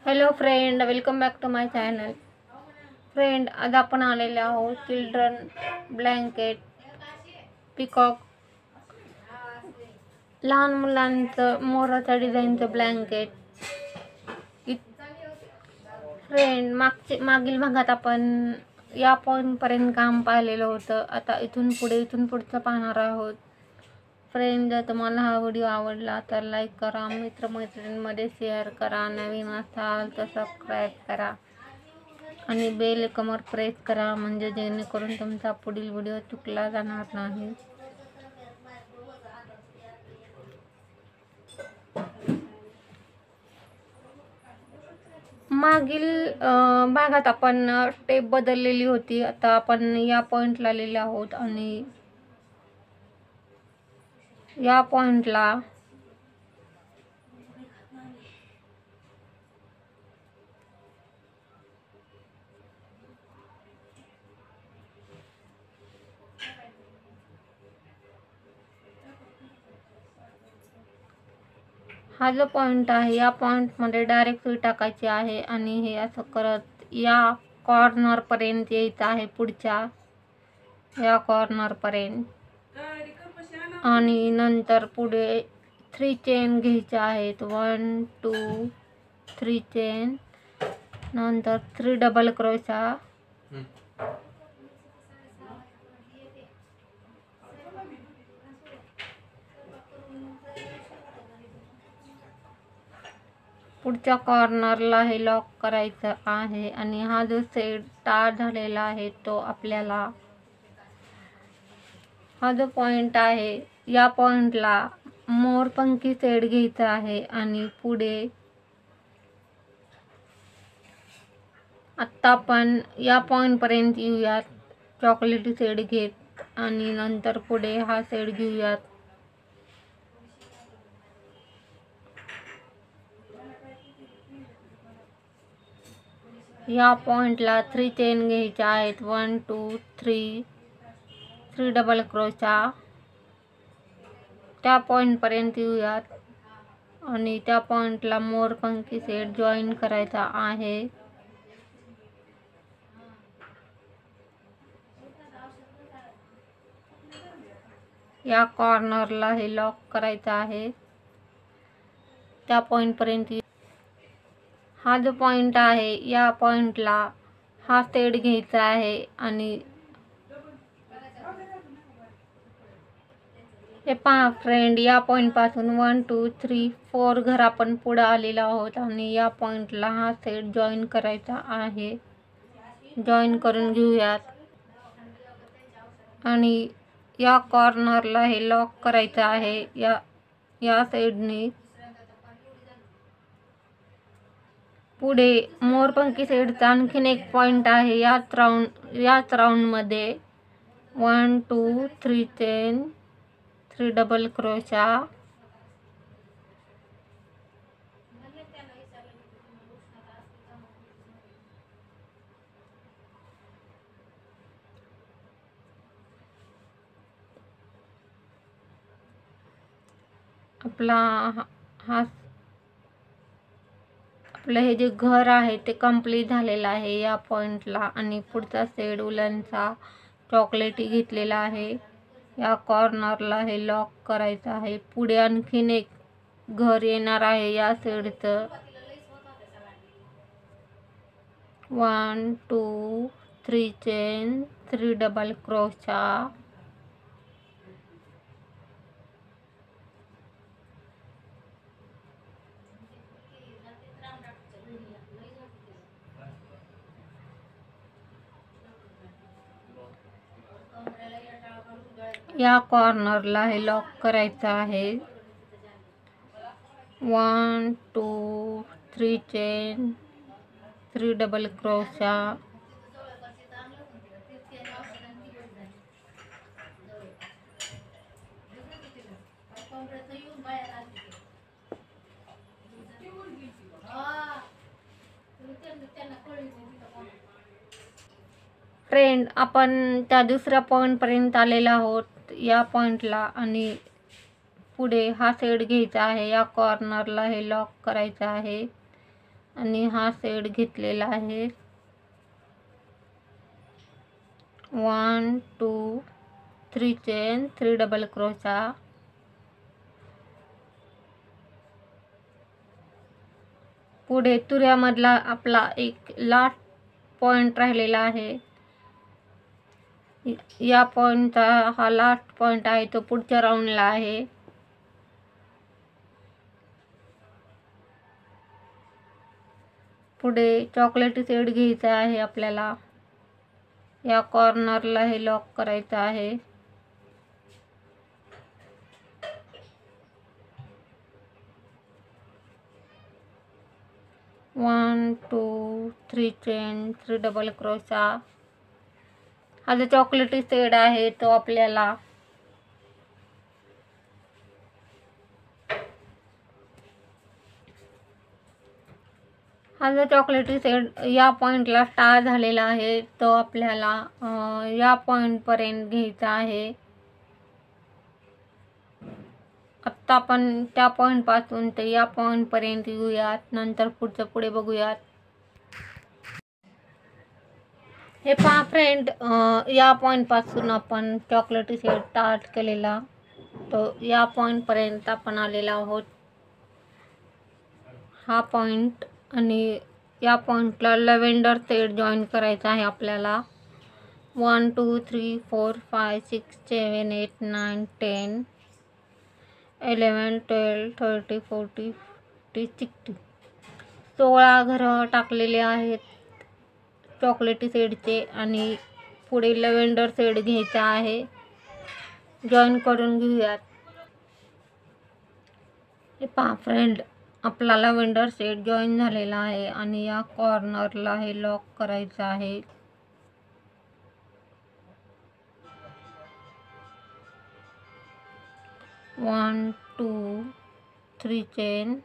Hello friend, welcome back to my channel. Friend, आज आपण आलेले आहोत चिल्ड्रन ब्लँकेट पिकॉक, लहान मुलांचं मोराच्या डिझाईनचं ब्लँकेट. फ्रेंड, मागील भागात आपण या पॉईंटपर्यंत काम पाहिलेलं होतं. आता इथून पुढचं पाहणार आहोत. फ्रेंड, जर तुम्हाला हा व्हिडिओ आवडला तर लाईक करा, मित्रमैत्रिणींमध्ये शेअर करा, नवीन असाल तर सबस्क्राईब करा आणि बेल आयकॉनवर प्रेस करा, म्हणजे जेणेकरून तुमचा पुढील व्हिडिओ चुकला जाणार नाही. मागील भागात आपण टेप बदललेली होती. आता आपण या पॉईंटला आलेले आहोत आणि या पॉईंटला हा जो पॉईंट आहे या पॉईंटमध्ये डायरेक्ट सुई टाकायची आहे आणि हे असं करत या कॉर्नरपर्यंत यायचं आहे, पुढच्या या कॉर्नरपर्यंत. आणि नंतर पुढे 3 चेन घ्यायच्या आहेत. 1 2 3 चेन, नंतर 3 डबल क्रोशा, पुढच्या कॉर्नरला हे लॉक करायचं आहे. आणि हा जो सेट तयार झालेला आहे तो आपल्याला, हा जो पॉईंट आहे या पॉईंटला मोरपंखी सेट घ्यायचा आहे. आणि पुढे आत्ता आपण या पॉईंटपर्यंत येऊयात चॉकलेटी सेट घेत, आणि नंतर पुढे हा सेट घेऊयात. या पॉईंटला 3 चेन घ्यायच्या आहेत. 1 2 3 3 डबल क्रोशा, त्या पॉईंटपर्यंत येऊयात आणि त्या पॉईंटला मोरपंखी सेट जॉईन करायचा आहे. या कॉर्नरला हे लॉक करायचं आहे, त्या पॉईंटपर्यंत. हा जो पॉईंट आहे या पॉईंटला हा सेट घ्यायचा आहे. आणि हे पहा फ्रेंड, या पॉईंटपासून 1 2 3 4 घर आपण पुढे आलेलो आहोत आणि या पॉईंटला हा सेट जॉईन करायचा आहे. जॉईन करून घेऊयात आणि या कॉर्नरला हे लॉक करायचं आहे या साईडने. पुढे मोरपंखी सेटचा आणखीन एक पॉईंट आहे याच राऊंडमध्ये. 1 2 3 चेन, 3 डबल क्रोशा, आपलं हे जे घर आहे ते कंप्लीट झालेलं आहे या पॉईंटला. आणि पुढचा सेट उलनचा चॉकलेटी घेतलेला आहे. या कॉर्नरला हे लॉक करायचं आहे. पुढे आणखीन एक घर येणार आहे या सेटचं. 1 2 3 चेन, 3 डबल क्रोशा, या कॉर्नरला हे लॉक करायचं आहे. 1 2 3 चेन, 3 डबल क्रोशा, फ्रेंड, आपण त्या दुसऱ्या पॉईंटपर्यंत आलेलो आहोत या पॉईंटला. आणि पुढे हा सेट घ्यायचा आहे. या कॉर्नरला हे लॉक करायचं आहे. आणि हा सेट घेतलेला आहे 1 2 3 चेन 3 डबल क्रोशा. पुढे तुऱ्यामधला आपला एक लास्ट पॉइंट राहिलेला आहे. या पॉइंटचा हा लास्ट पॉइंट आहे तो पुढच्या राऊंडला आहे. पुढे चॉकलेटी शेड घ्यायचा आहे आपल्याला. या कॉर्नरला हे लॉक करायचं आहे. One 2 3 chain 3 double crochet. हा जो चॉकलेटी शेड आहे तो आपल्याला हा जो चॉकलेटी शेड या पॉइंटला स्टार झालेला आहे तो आपल्याला या पॉइंटपर्यंत घ्यायचा आहे. आत्ता आपण त्या पॉइंटपासून ते या पॉइंटपर्यंत येऊयात, नंतर पुढचं पुढे बघूयात. हे पहा फ्रेंड, या पॉइंटपासून आपण चॉकलेटी शेड स्टार्ट केलेला तो या पॉइंटपर्यंत आपण आलेला आहोत. हा पॉइंट आणि या पॉइंटला लॅव्हेंडर शेड जॉईन करायचा आहे आपल्याला. 1 2 3 4 5 6 7 8 9 10 11 12 13 14 15 16 16 घरं टाकलेले आहेत चॉकलेटी शेडचे. आणि पुढे लॅव्हेंडर शेड घ्यायचा आहे, जॉईन करून घेऊयात. हे पहा फ्रेंड, आपला लॅव्हेंडर शेड जॉईन झालेला आहे आणि या कॉर्नरला हे लॉक करायचं आहे. One 2 3 chain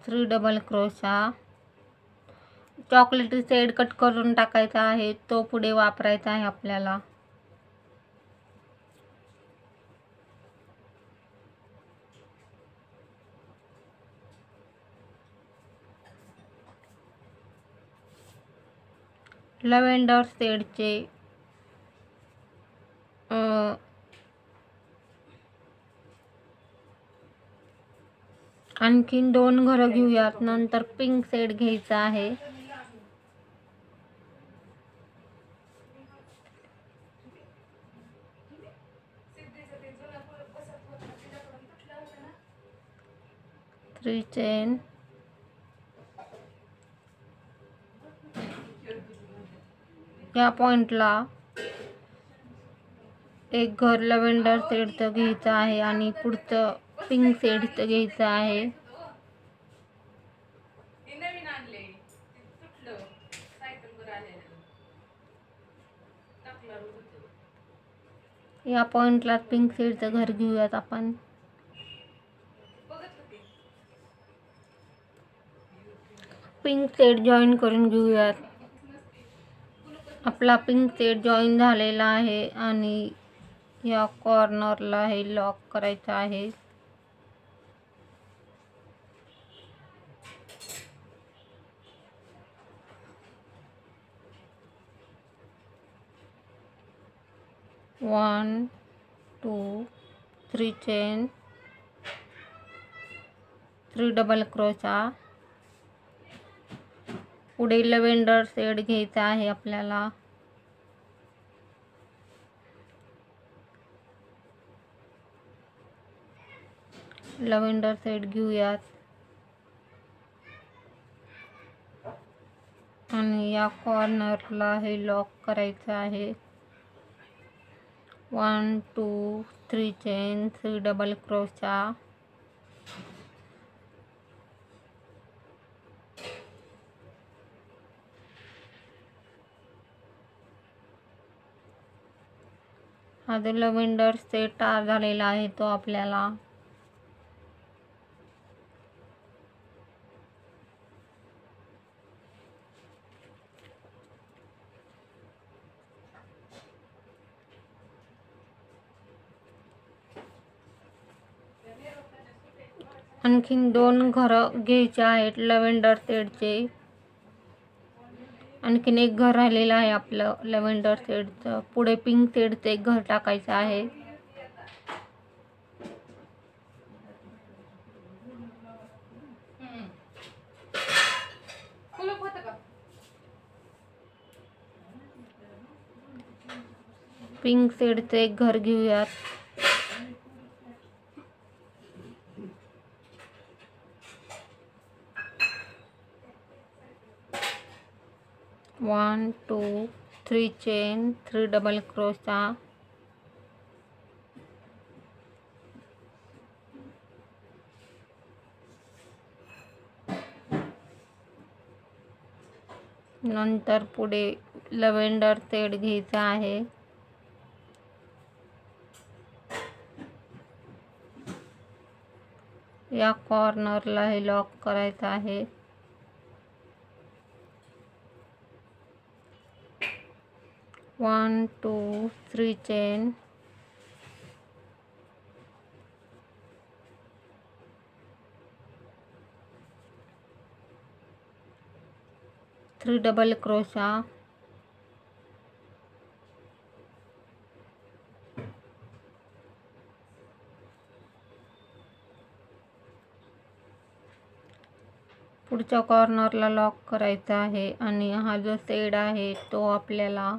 3 double crochet. चॉकलेटी शेड कट करून टाकायचा आहे, तो पुढे वापरायचा आहे आपल्याला. लॅव्हेंडर शेडचे आणखीन 2 घरं घेऊयात, नंतर पिंक शेड घ्यायचा आहे. थ्री चेन या पॉइंटला एक घर लॅव्हेंडर शेडचं घ्यायचं आहे आणि पुढचं पिंक शेडचं घ्यायचं आहे. या पॉइंटला पिंक शेडचं घर घेऊयात आपण. पिंक शेड जॉईन करून घेऊयात. आपला पिंक शेड जॉईन झालेला आहे आणि या कॉर्नरला हे लॉक करायचं आहे. One 2 3 chain 3 double crochet. पुढे लॅव्हेंडर शेड घ्यायचा आहे आपल्याला. लॅव्हेंडर शेड घेऊयात आणि या कॉर्नरला हे लॉक करायचं आहे. 1 2 3 चेन 3 डबल क्रोशा. हा जो लॅव्हेंडर शेड तयार झालेला आहे तो आपल्याला आणखीन 2 घरं घ्यायचे आहेत लव्हेंडर शेडचे. आणखीन एक घर राहिलेलं आहे आपलं लव्हेंडर शेडचं. पुढे पिंक शेडचं एक घर टाकायचं आहे. पिंक शेडचं एक घर घेऊयात. One 2 3 chain 3 double crochet. नंतर पुढे लव्हेंडर शेड घ्यायचा आहे. या कॉर्नरला हे लॉक करायचं आहे. One 2 3 chain. Three double crochet. पुढच्या कॉर्नरला लॉक करायचा आहे आणि हा जो शेड आहे तो आपल्याला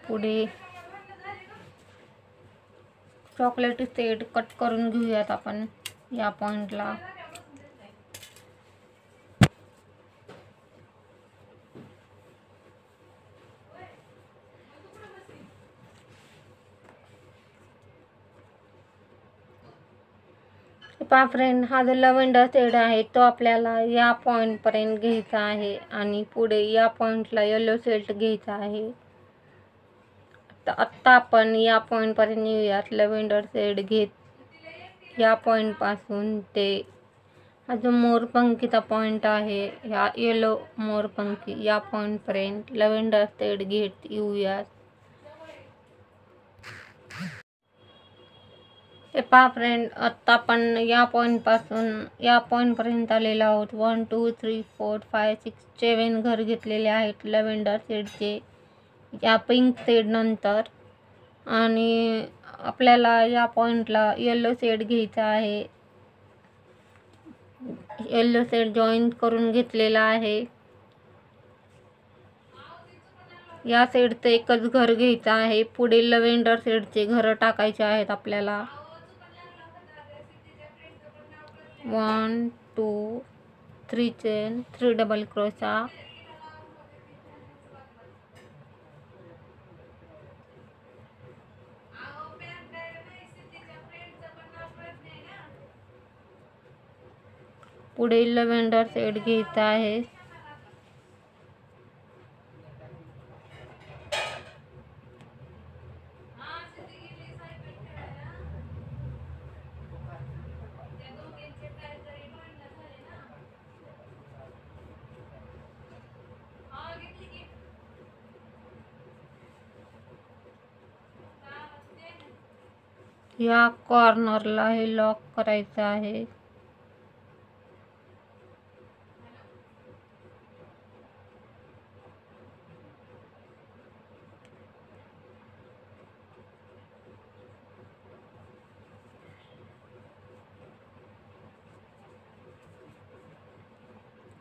पुढे चॉकलेटी शेड कट करून घेऊयात आपण या पॉइंटला. पहा फ्रेंड, हा जो लव्हेंडर शेड आहे तो आपल्याला या पॉइंट पर्यंत घ्यायचा आहे आणि पुढे या पॉइंटला येलो शेड घ्यायचा आहे. आत्ता आपण या पॉइंट पर्यंत येऊयात. लव्हेंडर शेड घेत या पॉइंट पासून ते हा जो मोरपंखीचा पॉइंट आहे ह्या येलो मोरपंखी या पॉइंट पर्यंत लव्हेंडर शेड घेत येऊयात. पहा फ्रेंड, आत्ता आपण या पॉइंट पासून या पॉइंट पर्यंत आलेलो आहोत. 1 2 3 4 5 6 7 घर घेतलेले आहेत लव्हेंडर शेडचे या पिंक शेड नंतर. आणि आपल्याला या पॉइंटला येलो शेड घ्यायचा आहे. येलो शेड जॉईन करून घेतलेला आहे. या शेडचं एकच घर घ्यायचं आहे. पुढे लव्हेंडर शेडचे घर टाकायचे आहेत आपल्याला. 1 2 3 चेन 3 डबल क्रोशा. पुढे लव्हेंडर शेड घ्यायचा आहे. या कॉर्नरला हे लॉक करायचं आहे.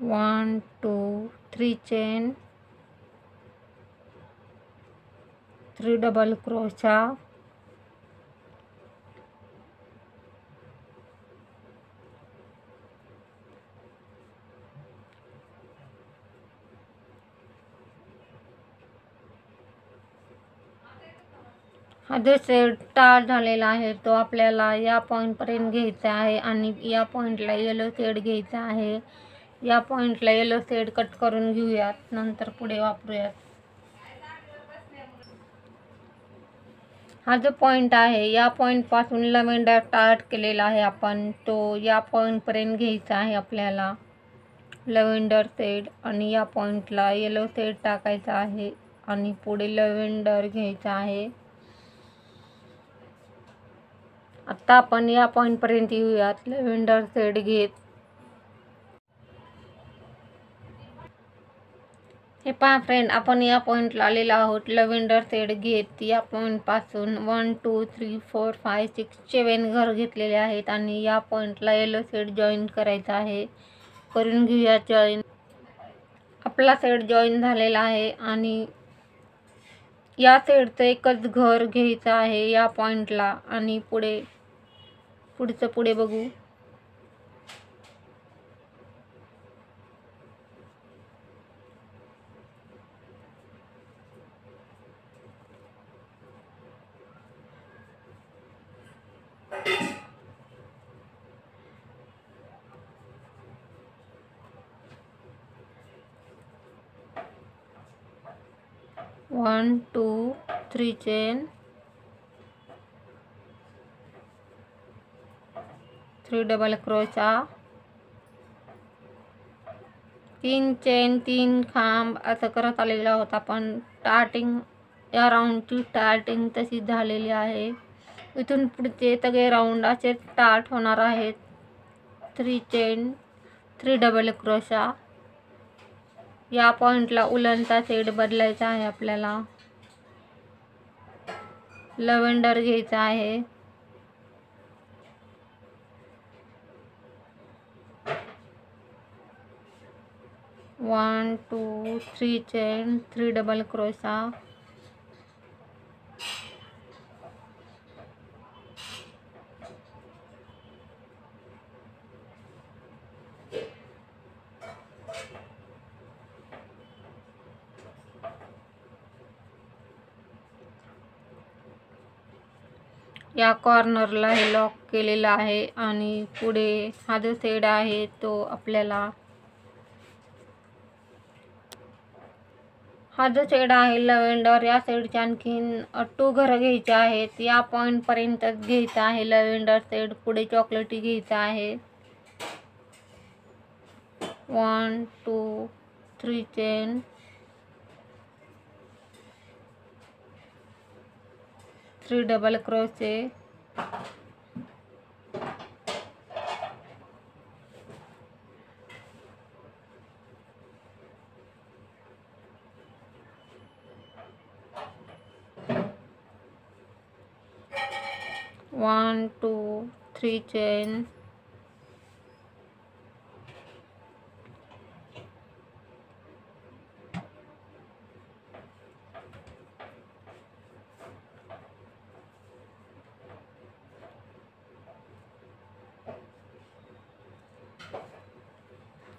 One 2 3 chain 3 double crochet. हा जो शेड टाळ झालेला आहे तो आपल्याला या पॉइंट पर्यंत घ्यायचा आहे आणि या पॉइंटला येलो शेड घ्यायचा आहे. या पॉइंटला येलो शेड कट करून घेऊयात, नंतर पुढे वापरूयात. हा जो पॉइंट आहे या पॉइंट पासून लव्हेंडर स्टार्ट केलेला आहे आपण, तो या पॉइंट पर्यंत घ्यायचा आहे आपल्याला लव्हेंडर शेड. आणि या पॉइंटला येलो शेड टाकायचा आहे आणि पुढे लव्हेंडर घ्यायचा आहे. आता आपण या पॉईंटपर्यंत येऊयात लव्हेंडर शेड घेत. हे पहा फ्रेंड, आपण या पॉईंटला आलेलो आहोत. लव्हेंडर शेड घेत या पॉईंटपासून 1 2 3 4 5 6 7 घर घेतलेले आहेत आणि या पॉईंटला येलो शेड जॉईन करायचा आहे. करून घेऊया जॉईन. आपला शेड जॉईन झालेला आहे आणि या शेडचं एकच घर घ्यायचं आहे या पॉईंटला आणि पुढे बघू. One 2 3 chain, 3 double crochet, 3 chain, 3 खांब असं करत आलेला होता. आपण स्टार्टिंग या राऊंडची स्टार्टिंग तशी झालेली आहे. इथून पुढचे सगळे राऊंड असे स्टार्ट होणार आहेत. 3 चेन, 3 डबल क्रोशा. या पॉईंटला उलनचा शेड बदलायचा आहे. आपल्याला लव्हेंडर घ्यायचा आहे. वन 2 3 चेन, 3 डबल क्रोशा, 'या कॉर्नरला हे लॉक केलेलं आहे आणि पुढे हा जो शेड आहे तो आपल्याला हा जो शेड आहे लव्हेंडर, या शेडचे आणखीन 2 घरं घ्यायचे आहेत. या पॉईंटपर्यंतच घ्यायचं आहे लव्हेंडर शेड. पुढे चॉकलेटी घ्यायचा आहे. 1 2 3 chain, 3 double crochet, 1 2 3 chain,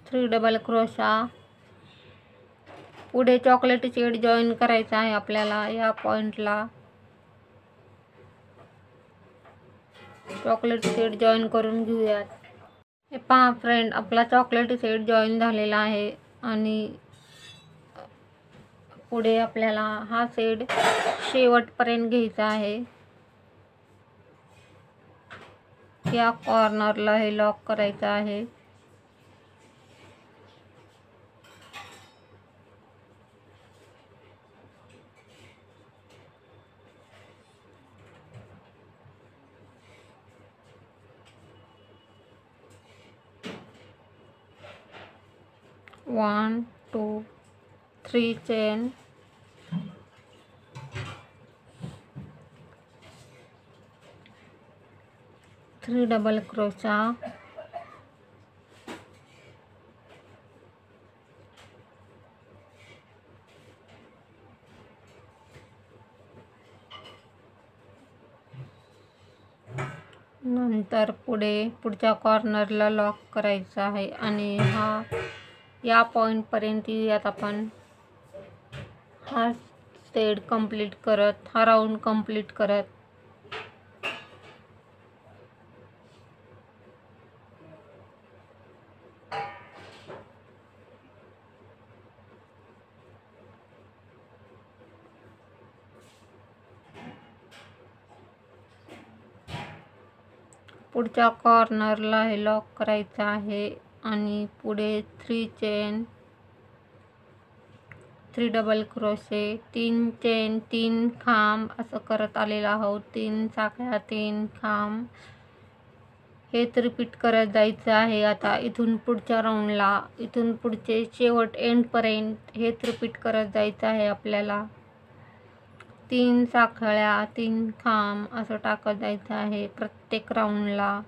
3 double crochet. पुढे चॉकलेट शेड जॉईन करायचा आहे आपल्याला. या पॉईंटला चॉकलेट शेड जॉईन करून घेऊयात. हे पहा फ्रेंड, आपला चॉकलेट शेड जॉईन झालेला आहे आणि पुढे आपल्याला हा शेड शेवटपर्यंत घ्यायचा आहे. या कॉर्नरला हे लॉक करायचं आहे. वन 2 3 चेन, 3 डबल क्रोशा, 'नंतर पुढच्या कॉर्नरला लॉक करायचं आहे आणि या पॉईंटपर्यंत येऊयात आपण. हा शेड कंप्लीट करत, हा राऊंड कंप्लीट करत पुढच्या कॉर्नरला हे लॉक करायचं आहे आणि पुढे 3 चेन, 3 डबल क्रोशे, 3 चेन, 3 खांब असं करत आलेलो आहोत. 3 साखळ्या, 3 खांब हेच रिपीट करत जायचं आहे. आता इथून पुढच्या राऊंडला, इथून पुढचे शेवट एंडपर्यंत हेच रिपीट करत जायचं आहे आपल्याला. 3 साखळ्या, 3 खांब असं टाकत जायचं आहे प्रत्येक राऊंडला.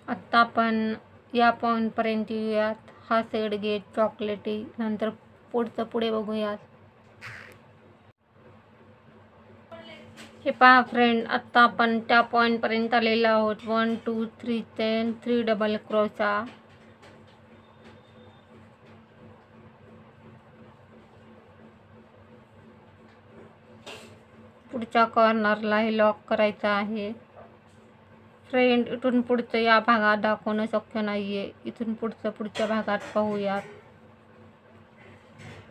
आत्ता आपण या पॉईंटपर्यंत येऊयात. हा शेड गेट चॉकलेटी, नंतर पुढचं पुढे बघूयात. हे पहा फ्रेंड, आत्ता आपण त्या पॉईंटपर्यंत आलेलो आहोत. 1 2 3 चेन, 3 डबल क्रोशा. पुढच्या कॉर्नरला हे लॉक करायचं आहे. फ्रेंड, इथून पुढचं या भागात दाखवणं शक्य नाही आहे. इथून पुढच्या भागात पाहूयात.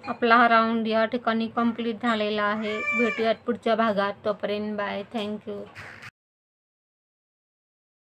आपला हा राऊंड या ठिकाणी कंप्लीट झालेला आहे. भेटूयात पुढच्या भागात. तोपर्यंत बाय. थँक्यू.